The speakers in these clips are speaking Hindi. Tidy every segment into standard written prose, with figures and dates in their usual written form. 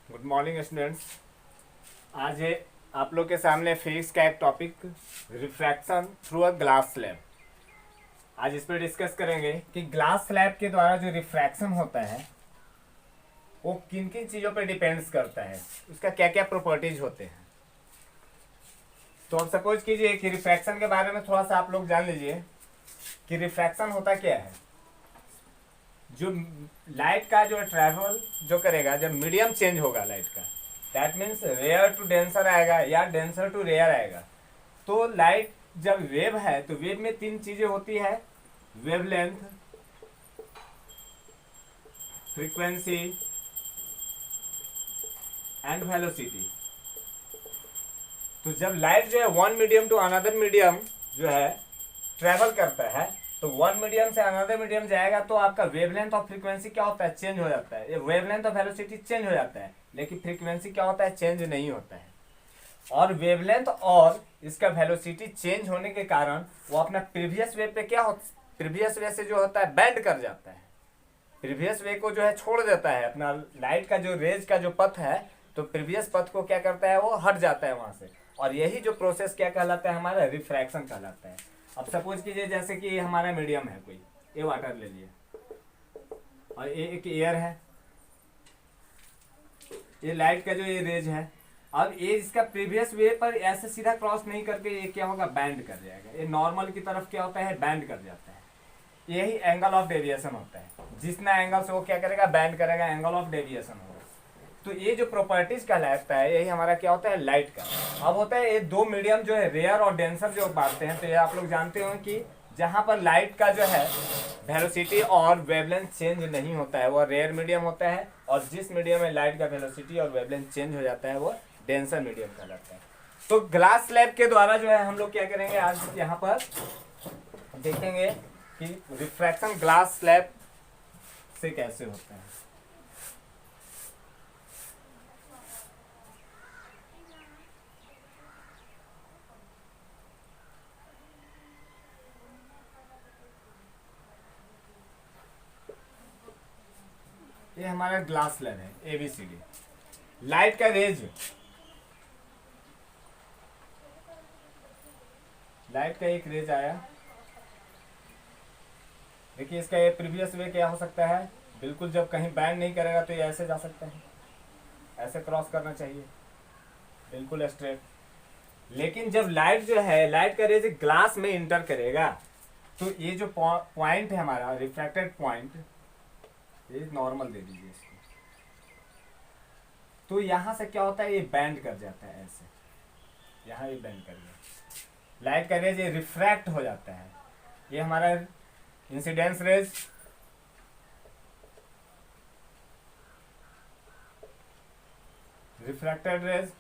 Good morning students. आज है आप लोग के सामने फिजिक्स का एक topic refraction through a glass slab. आज इस पर डिस्कस करेंगे कि ग्लास स्लैब के द्वारा जो रिफ्रैक्शन होता है वो किन किन चीज़ों पर डिपेंड्स करता है, उसका क्या क्या प्रॉपर्टीज होते हैं। तो अब सपोज कीजिए कि रिफ्रैक्शन के बारे में थोड़ा सा आप लोग जान लीजिए कि रिफ्रैक्शन होता क्या है। जो लाइट का जो ट्रैवल जो करेगा, जब मीडियम चेंज होगा लाइट का, that means rare to denser आएगा या डेंसर टू रेयर आएगा। तो लाइट जब वेव है तो वेव में तीन चीजें होती है, वेवलेंथ, फ्रीक्वेंसी एंड वेलोसिटी। तो जब लाइट जो है one medium to another medium जो है ट्रेवल करता है, तो वन मीडियम से अनदर मीडियम जाएगा तो आपका वेवलेंथ और फ्रीक्वेंसी क्या होता है, चेंज हो जाता है। वेवलेंथ और वेलोसिटी चेंज हो जाता है, लेकिन फ्रीक्वेंसी क्या होता है, चेंज नहीं होता है। और वेवलेंथ और इसका वेलोसिटी चेंज होने के कारण वो अपना प्रीवियस वे पे क्या हो, प्रीवियस वे से जो होता है बैंड कर जाता है, प्रीवियस वे को जो है छोड़ देता है। अपना लाइट का जो रेज का जो पथ है, तो प्रीवियस पथ को क्या करता है, वो हट जाता है वहां से। और यही जो प्रोसेस क्या कहलाता है, हमारा रिफ्रैक्शन कहलाता है। अब सपोज कीजिए जैसे कि हमारा मीडियम है कोई, ये वाटर ले लिए और ये एक एयर है, ये लाइट का जो ये रेज है। अब ये इसका प्रीवियस वे पर ऐसे सीधा क्रॉस नहीं करके ये क्या होगा, बैंड कर जाएगा। ये नॉर्मल की तरफ क्या होता है, बैंड कर जाता है। यही एंगल ऑफ डेविएशन होता है। जितना एंगल से वो क्या करेगा, बैंड करेगा, एंगल ऑफ डेविएशन होगा। तो ये जो प्रॉपर्टीज कहलाता है, यही हमारा क्या होता है, लाइट का। अब होता है ये दो मीडियम जो है, रेयर और डेंसर जो बांटते हैं। तो ये आप लोग जानते हो कि जहां पर लाइट का जो है वेलोसिटी और वेवलेंथ चेंज नहीं होता है, वो रेयर मीडियम होता है। और जिस मीडियम में लाइट का वेलोसिटी और वेवलेंथ चेंज हो जाता है, वो डेंसर मीडियम कहलाता है। तो ग्लास स्लैब के द्वारा जो है हम लोग क्या करेंगे, आज यहाँ पर देखेंगे कि रिफ्रैक्शन ग्लास स्लैब से कैसे होता है। ये हमारा ग्लास स्लैब है, एबीसीडी। लाइट का रेज, लाइट का एक रेज आया। देखिए इसका ये प्रीवियस वे क्या हो सकता है, बिल्कुल जब कहीं बैंड नहीं करेगा तो ये ऐसे जा सकता है, ऐसे क्रॉस करना चाहिए, बिल्कुल स्ट्रेट। लेकिन जब लाइट जो है, लाइट का रेज ग्लास में इंटर करेगा, तो ये जो पॉइंट है हमारा रिफ्रैक्टेड पॉइंट, ये नॉर्मल दे दीजिए इसको। तो यहां से क्या होता है, ये बैंड कर जाता है ऐसे, यहाँ ये बैंड कर गया। लाइट का रेज ये रिफ्रैक्ट हो जाता है। ये हमारा इंसिडेंस रेज, रिफ्रैक्टेड रेज,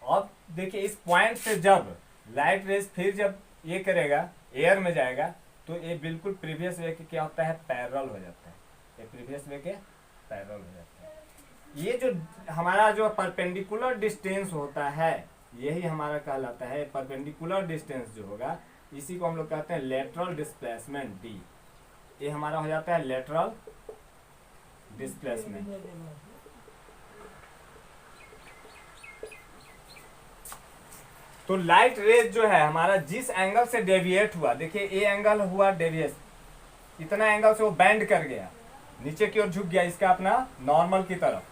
अब देखिए इस पॉइंट से जब लाइट रेज फिर जब ये करेगा, एयर में जाएगा, तो ये बिल्कुल प्रीवियस वे के क्या होता है, पैरेलल हो जाता है। ये प्रीवियस वे के पैरेलल हो जाता है। ये जो हमारा जो परपेंडिकुलर डिस्टेंस होता है, यही हमारा कहलाता है परपेंडिकुलर डिस्टेंस जो होगा, इसी को हम लोग कहते हैं लेटरल डिस्प्लेसमेंट डी। ये हमारा हो जाता है लेटरल डिस्प्लेसमेंट। तो लाइट रेज जो है हमारा जिस एंगल से डेविएट हुआ, देखिए ए एंगल हुआ डेविएट, इतना एंगल से वो बैंड कर गया, नीचे की ओर झुक गया, इसका अपना नॉर्मल की तरफ,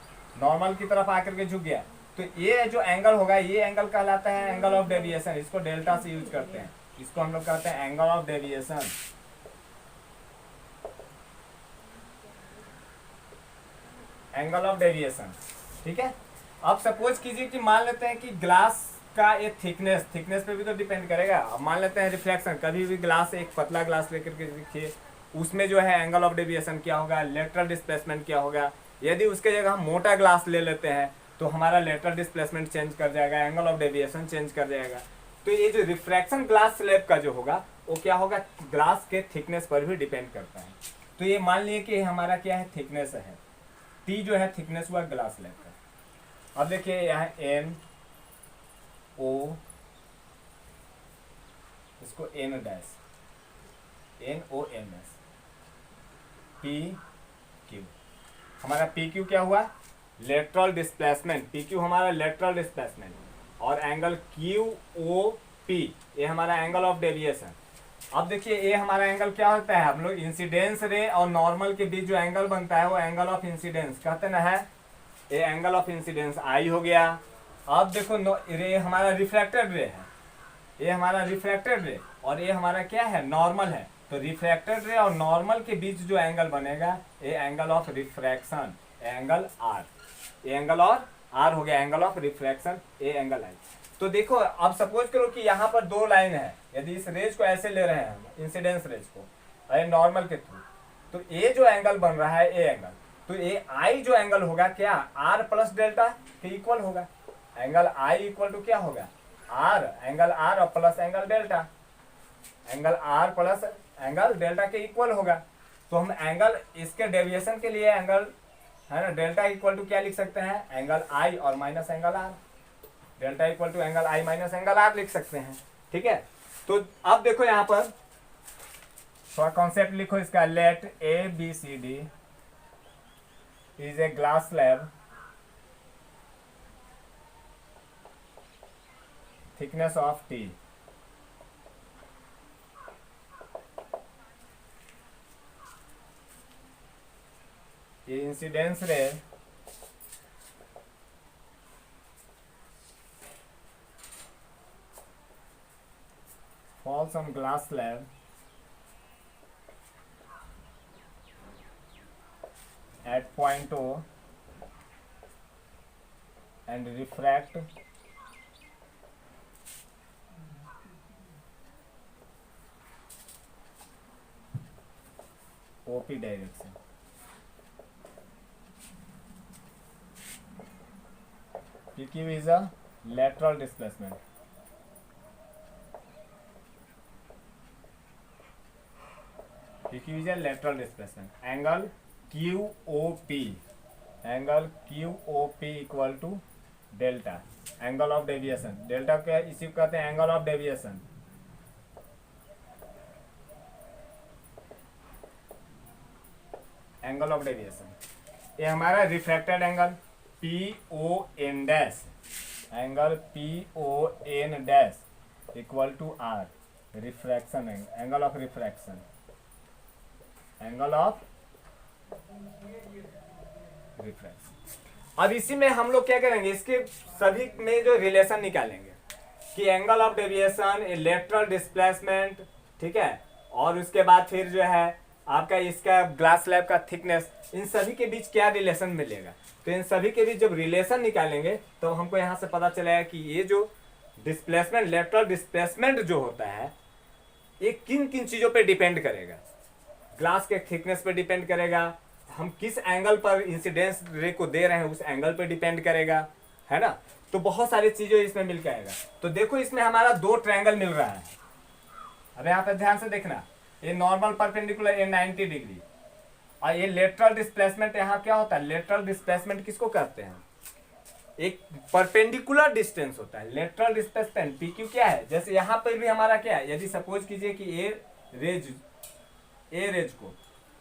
नॉर्मल की तरफ आकर के झुक गया। तो ये जो एंगल होगा, ये एंगल कहलाता है एंगल ऑफ डेविएशन। इसको डेल्टा से यूज करते हैं, इसको हम लोग कहते हैं angle of deviation. Angle of deviation, ठीक है। अब सपोज कीजिए कि मान लेते हैं कि ग्लास का ये थिकनेस, थिकनेस पे भी तो डिपेंड करेगा। अब मान लेते हैं रिफ्लेक्शन, कभी भी ग्लास, एक पतला ग्लास लेकर के देखिए, उसमें जो है एंगल ऑफ डेविएशन क्या होगा, लेटरल डिस्प्लेसमेंट क्या होगा। यदि उसके जगह हम मोटा ग्लास ले लेते हैं तो हमारा लेटरल डिस्प्लेसमेंट चेंज कर जाएगा, एंगल ऑफ डेविएशन चेंज कर जाएगा। तो ये जो रिफ्रैक्शन ग्लास स्लैब का जो होगा, वो क्या होगा, ग्लास के थिकनेस पर भी डिपेंड करता है। तो ये मान लिए कि हमारा क्या है, थिकनेस है, टी जो है थिकनेस हुआ ग्लास स्लैब का। अब देखिए यहाँ एन ओ, इसको N dash, N O N S, P Q, हमारा पी क्यू क्या हुआ, लेटरल डिस्प्लेसमेंट, पी क्यू हमारा लेटरल डिस्प्लेसमेंट, और एंगल क्यू ओ पी ये हमारा एंगल ऑफ डेविएशन। अब देखिए ये हमारा एंगल क्या होता है, हम लोग इंसिडेंस रे और नॉर्मल के बीच जो एंगल बनता है वो एंगल ऑफ इंसिडेंस कहते ना है, ये एंगल ऑफ इंसिडेंस आई हो गया। अब देखो रे हमारा रिफ्रैक्टेड रे है, ये हमारा रिफ्रैक्टेड रे और ये हमारा क्या है, नॉर्मल है। तो रिफ्रैक्टेड रे और नॉर्मल के बीच जो एंगल बनेगा ये angle of refraction, angle R, ये एंगल और आर हो गया एंगल ऑफ रिफ्रैक्शन, ये एंगल आई। तो देखो अब सपोज करो कि यहाँ पर दो लाइन है, यदि इस रेज को ऐसे ले रहे हैं हम इंसिडेंस रेज को अरे नॉर्मल के थ्रू, तो ये जो एंगल बन रहा है ये एंगल, तो ये आई जो एंगल होगा क्या आर प्लस डेल्टा के इक्वल होगा, एंगल आई इक्वल टू क्या होगा आर, एंगल आर और plus angle delta, angle R plus angle delta के इक्वल होगा। तो हम एंगल इसके डेविएशन के लिए एंगल है ना डेल्टा इक्वल टू क्या लिख सकते हैं, एंगल आई और minus angle R, delta equal to angle I minus angle R लिख सकते हैं। ठीक है, तो अब देखो यहाँ पर थोड़ा कॉन्सेप्ट लिखो इसका, let A B C D is a glass slab thickness of T, ये incidence ray falls on glass slab at point O and refract OP direction. PQ is a lateral displacement. PQ is a lateral displacement. Angle QOP, angle QOP equal to delta, angle of deviation. Delta क्या इसी को कहते हैं angle of deviation. Angle of deviation ये हमारा refracted angle PON dash, angle PON dash equal to R, refraction angle of refraction, angle of refraction. अब इसी में हम लोग क्या करेंगे, इसके सभी में जो रिलेशन निकालेंगे कि angle of deviation, lateral displacement, ठीक है, और उसके बाद फिर जो है आपका इसका ग्लास स्लैब का थिकनेस, इन सभी के बीच क्या रिलेशन मिलेगा। तो इन सभी के बीच जब रिलेशन निकालेंगे तो हमको यहाँ से पता चलेगा कि ये जो डिस्प्लेसमेंट, लेटरल डिस्प्लेसमेंट जो होता है ये किन किन चीज़ों पे डिपेंड करेगा, ग्लास के थिकनेस पे डिपेंड करेगा, हम किस एंगल पर इंसिडेंस रे को दे रहे हैं उस एंगल पे डिपेंड करेगा, है ना। तो बहुत सारी चीज़ें इसमें मिल के आएगा। तो देखो इसमें हमारा दो ट्रायंगल मिल रहा है, अब यहाँ पे ध्यान से देखना, ये नॉर्मल परपेंडिकुलर ये 90 डिग्री और ये लेटरल डिस्प्लेसमेंट, यहाँ क्या होता है, लेटरल डिस्प्लेसमेंट किसको कहते हैं, एक परपेंडिकुलर डिस्टेंस होता है लेटरल डिस्प्लेसमेंट। PQ क्या है, जैसे यहाँ पर भी हमारा क्या है, यदि सपोज कीजिए कि ए रेज को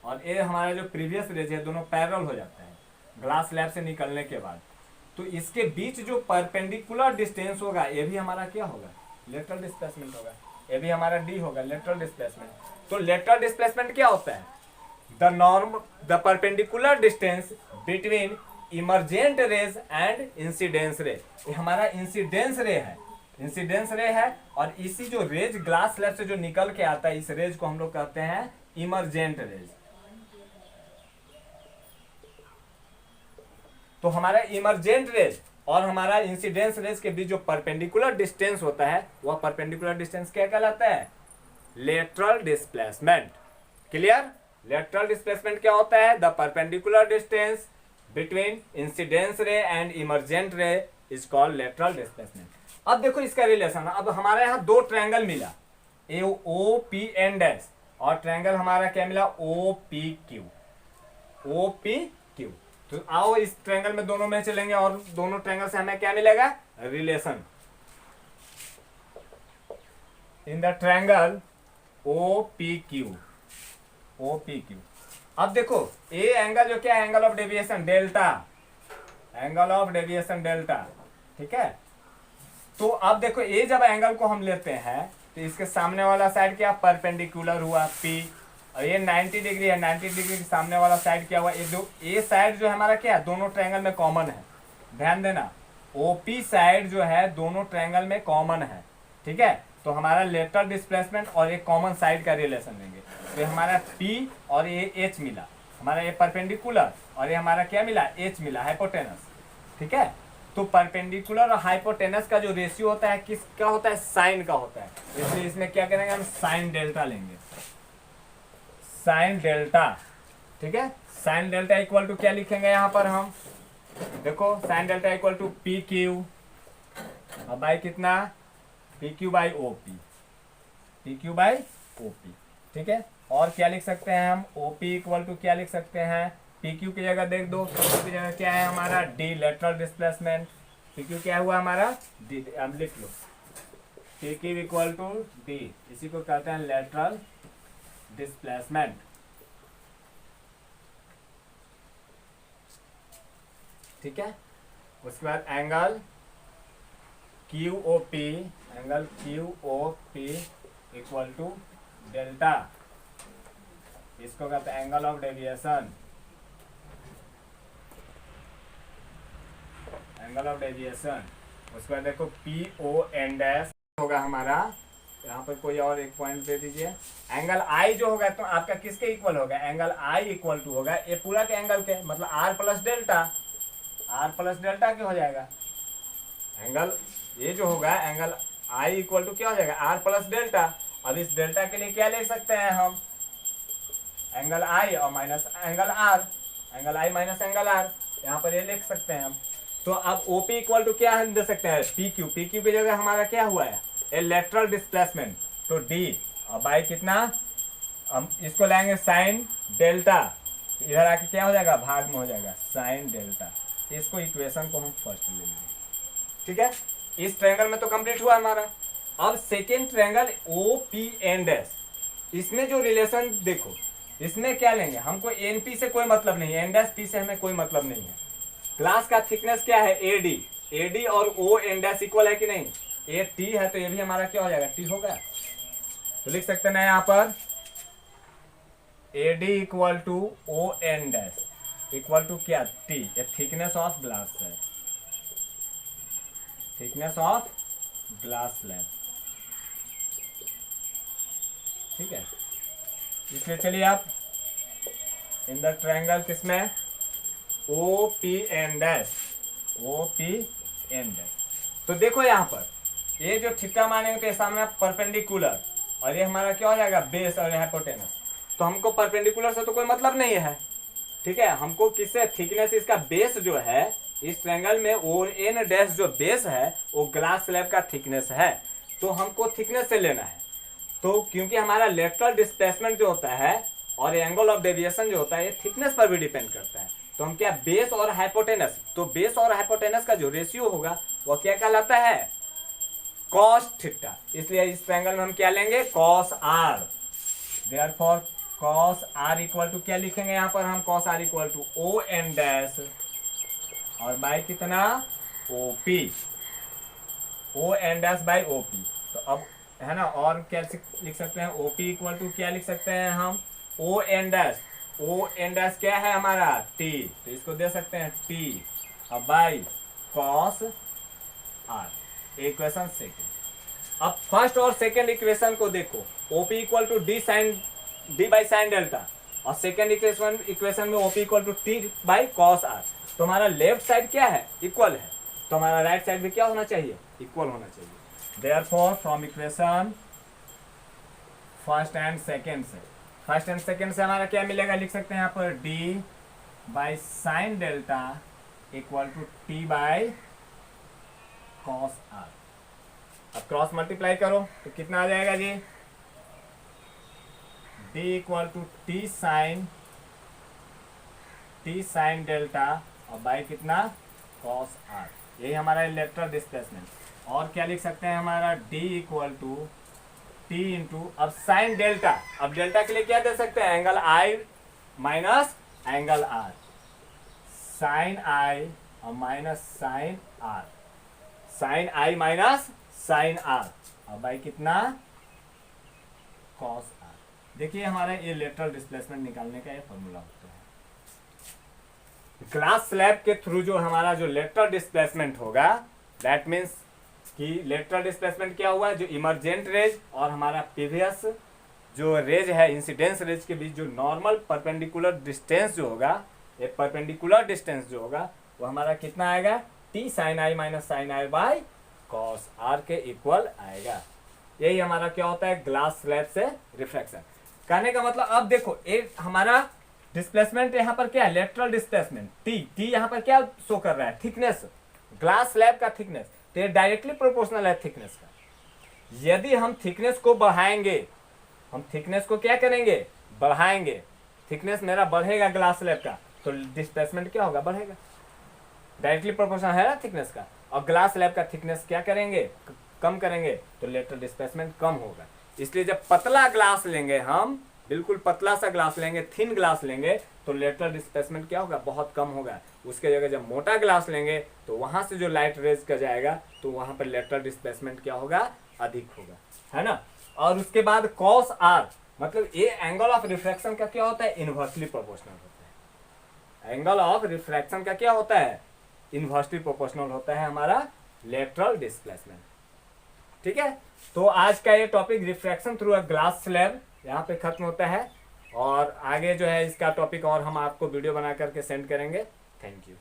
और ए हमारा जो प्रीवियस रेज है दोनों पैरेलल हो जाता है ग्लास स्लैब से निकलने के बाद, तो इसके बीच जो परपेंडिकुलर डिस्टेंस होगा ये भी हमारा क्या होगा, लेटरल डिस्प्लेसमेंट होगा, ये भी हमारा D होगा, लेटरल डिस्प्लेसमेंट। तो लेटरल डिस्प्लेसमेंट क्या होता है, the perpendicular distance between emergent rays and incidence ray, ये हमारा इंसिडेंस रे है, इंसिडेंस रे है, और इसी जो रेज ग्लास स्लैब से जो निकल के आता है इस रेज को हम लोग कहते हैं इमर्जेंट रेज। तो हमारा इमर्जेंट रेज और हमारा इंसिडेंस रेज के बीच जो परपेंडिकुलर डिस्टेंस होता है वह परपेंडिकुलर डिस्टेंस क्या कहलाता है, lateral displacement. Clear, lateral displacement क्या होता है, the perpendicular distance between incidence रे एंड इमर्जेंट रे इज कॉल्ड लेटरल डिस्प्लेसमेंट। अब देखो इसका रिलेशन, अब हमारे यहाँ दो ट्रायंगल मिला, AOPN डैश, और ट्रायंगल हमारा क्या मिला, OPQ। तो आओ इस ट्रायंगल में दोनों में चलेंगे और दोनों ट्रायंगल से हमें क्या मिलेगा, relation. In the triangle OPQ अब देखो ए एंगल जो क्या है, angle of deviation delta, angle of deviation delta, ठीक है। तो अब देखो ए जब एंगल को हम लेते हैं तो इसके सामने वाला साइड क्या परपेंडिकुलर हुआ पी, और ये 90 डिग्री है, 90 डिग्री के सामने वाला साइड क्या हुआ ए, दो ए साइड जो है हमारा क्या है दोनों ट्रायंगल में कॉमन है, ध्यान देना ओपी साइड जो है दोनों ट्रायंगल में कॉमन है, ठीक है। तो हमारा लेटरल डिस्प्लेसमेंट और एक कॉमन साइड का रिलेशन लेंगे, तो ये हमारा P और ये H मिला, हमारा ये परपेंडिकुलर और ये हमारा क्या मिला H मिला हाइपोटेनस, ठीक है। तो परपेंडिकुलर और हाइपोटेनस का जो रेशियो होता है किसका होता है, साइन का होता है, इसलिए इसमें क्या करेंगे हम साइन डेल्टा लेंगे, साइन डेल्टा, ठीक है। साइन डेल्टा इक्वल टू क्या लिखेंगे यहाँ पर हम, देखो sine delta equal to P Q, अब बाई कितना P Q by O P, P Q by O P, ठीक है। और क्या लिख सकते हैं हम, ओ पी इक्वल टू क्या लिख सकते हैं, पी क्यू की जगह देख दो, पी क्यू की जगह क्या है हमारा D lateral displacement, P Q क्या हुआ हमारा डी, अब लिख लो P Q equal to D, इसी को कहते हैं लेटरल डिस्प्लेसमेंट, ठीक है। उसके बाद angle Q O P, angle Q O P equal to delta, इसको कहते हैं angle of deviation, angle of deviation. उसके बाद देखो पी ओ एन डैश होगा हमारा, यहाँ पर कोई और एक पॉइंट दे दीजिए, एंगल आई जो होगा तो आपका किसके इक्वल होगा, एंगल आई इक्वल टू होगा ये पूरा के एंगल के, मतलब R plus delta, R plus delta क्या हो जाएगा, एंगल ये जो होगा एंगल आई इक्वल टू क्या हो जाएगा आर प्लस डेल्टा। अब इस डेल्टा के लिए क्या ले सकते हैं हम, एंगल आई और minus angle R, angle I minus angle R, यहाँ पर ये लिख सकते हैं हम। तो अब ओपी इक्वल टू क्या हम दे सकते हैं, पी क्यू, पी क्यू की जगह हमारा क्या हुआ है ए लेटरल डिस्प्लेसमेंट, तो डी और बाई कितना, हम इसको लाएंगे साइन डेल्टा, इधर आके क्या हो जाएगा भाग में हो जाएगा साइन डेल्टा, इसको इक्वेशन को हम फर्स्ट ले लेंगे, ठीक है। इस ट्रायंगल में तो कंप्लीट हुआ हमारा। अब second triangle O P N dash, इसमें जो रिलेशन देखो, इसमें क्या लेंगे, हमको एन पी से कोई मतलब नहीं है, एन डैश पी से हमें कोई मतलब नहीं है। ग्लास का थिकनेस क्या है ए डी, ए डी और ओ एन डैश इक्वल है कि नहीं, ए टी है तो ये भी हमारा क्या हो जाएगा टी होगा, तो लिख सकते हैं यहाँ पर A D equal to O N dash equal to क्या T, a thickness of glass है, थिकनेस ऑफ ग्लास स्लैब, ठीक है। इसलिए चलिए आप इन द ट्रायंगल किसमें O P N dash, O P N dash, तो देखो यहाँ पर ये जो थीटा मानेंगे तो ये सामने परपेंडिकुलर और ये हमारा क्या हो जाएगा बेस और हाइपोटेनस, तो हमको परपेंडिकुलर से तो कोई मतलब नहीं है, ठीक है। हमको किससे थिकनेस इसका बेस जो है इस ट्रायंगल में और एन डैश जो बेस है वो ग्लास स्लैब का थिकनेस है, तो हमको थिकनेस से लेना है। तो क्योंकि हमारा लेटरल डिस्प्लेसमेंट जो होता है और एंगल ऑफ डेविएशन जो होता है ये थिकनेस पर भी डिपेंड करता है, तो हम क्या बेस और हाइपोटेनस, तो बेस और हाइपोटेनस का जो रेशियो होगा वो क्या कहलाता है कॉस थीटा, इसलिए इस ट्रायंगल में हम क्या लेंगे cos R, therefore cos R equal to क्या लिखेंगे यहाँ पर हम, cos R equal to O N dash और बाई कितना O P, O N dash by O P, तो अब है ना, और क्या लिख सकते हैं ओ पी इक्वल टू क्या लिख सकते हैं हम O N dash, O N dash क्या है हमारा टी, तो इसको दे सकते हैं टी अब by cos R, equation second. अब फर्स्ट और सेकेंड इक्वेशन को देखो, OP equal to D sine D by sine delta और सेकेंड इक्वेशन में OP equal to T by cos R, तो हमारा लेफ्ट साइड क्या है इक्वल है, तो हमारा राइट साइड भी क्या होना चाहिए इक्वल होना चाहिए। Therefore from equation first and second से, फर्स्ट एंड सेकेंड से हमारा क्या मिलेगा, लिख सकते हैं यहाँ पर D by sine delta equal to T by cos R. अब क्रॉस मल्टीप्लाई करो तो कितना आ जाएगा जी, D equal to T sine delta और बाई कितना कॉस आर, यही हमारा लेटरल डिस्प्लेसमेंट। और क्या लिख सकते हैं हमारा D equal to T into अब साइन डेल्टा, अब डेल्टा के लिए क्या दे सकते हैं angle I minus angle R, sine I और minus sine R, sine I minus sine R और बाई कितना कॉस आर। देखिए हमारा ये लेटरल डिस्प्लेसमेंट निकालने का ये फॉर्मूला होता है। ग्लास स्लैब के थ्रू जो हमारा जो लेटरल डिस्प्लेसमेंट होगा, दैट मीन्स कि लेटरल डिस्प्लेसमेंट क्या हुआ, जो इमरजेंट रेज और हमारा प्रीवियस जो रेज है इंसिडेंस रेज के बीच जो नॉर्मल परपेंडिकुलर डिस्टेंस जो होगा, ये परपेंडिकुलर डिस्टेंस जो होगा वो हमारा कितना आएगा, T sine I minus sine I by cos R के इक्वल आएगा। यही हमारा क्या होता है ग्लास स्लैब से रिफ्रैक्शन। कहने का मतलब अब देखो एक हमारा डिस्प्लेसमेंट यहाँ पर क्या है, लेटरल डिस्प्लेसमेंट टी, टी यहाँ पर क्या शो कर रहा है, थिकनेस, ग्लास स्लैब का थिकनेस, तो ये डायरेक्टली प्रोपोर्शनल है थिकनेस का। यदि हम थिकनेस को बढ़ाएंगे, हम थिकनेस को क्या करेंगे, बढ़ाएंगे, थिकनेस मेरा बढ़ेगा ग्लास स्लैब का, तो डिस्प्लेसमेंट क्या होगा, बढ़ेगा, डायरेक्टली प्रोपोर्शनल है ना थिकनेस का। और ग्लास स्लैब का थिकनेस क्या करेंगे, कम करेंगे, तो लेटरल डिस्प्लेसमेंट कम होगा। इसलिए जब पतला ग्लास लेंगे, हम बिल्कुल पतला सा ग्लास लेंगे, थिन ग्लास लेंगे, तो लेटरल डिस्प्लेसमेंट क्या होगा, बहुत कम होगा। उसके जगह जब मोटा ग्लास लेंगे तो वहां से जो लाइट रेज का जाएगा तो वहां पर लेटरल डिस्प्लेसमेंट क्या होगा, अधिक होगा, है ना। और उसके बाद कॉस आर, मतलब ये एंगल ऑफ रिफ्रैक्शन का क्या होता है, इनवर्सली प्रोपोर्शनल होता है। एंगल ऑफ रिफ्रैक्शन का क्या होता है, इनवर्सली प्रोपोर्शनल होता है हमारा लेटरल डिस्प्लेसमेंट। ठीक है, तो आज का ये topic refraction through a glass slab यहाँ पे खत्म होता है, और आगे जो है इसका टॉपिक और हम आपको वीडियो बना करके सेंड करेंगे। Thank you.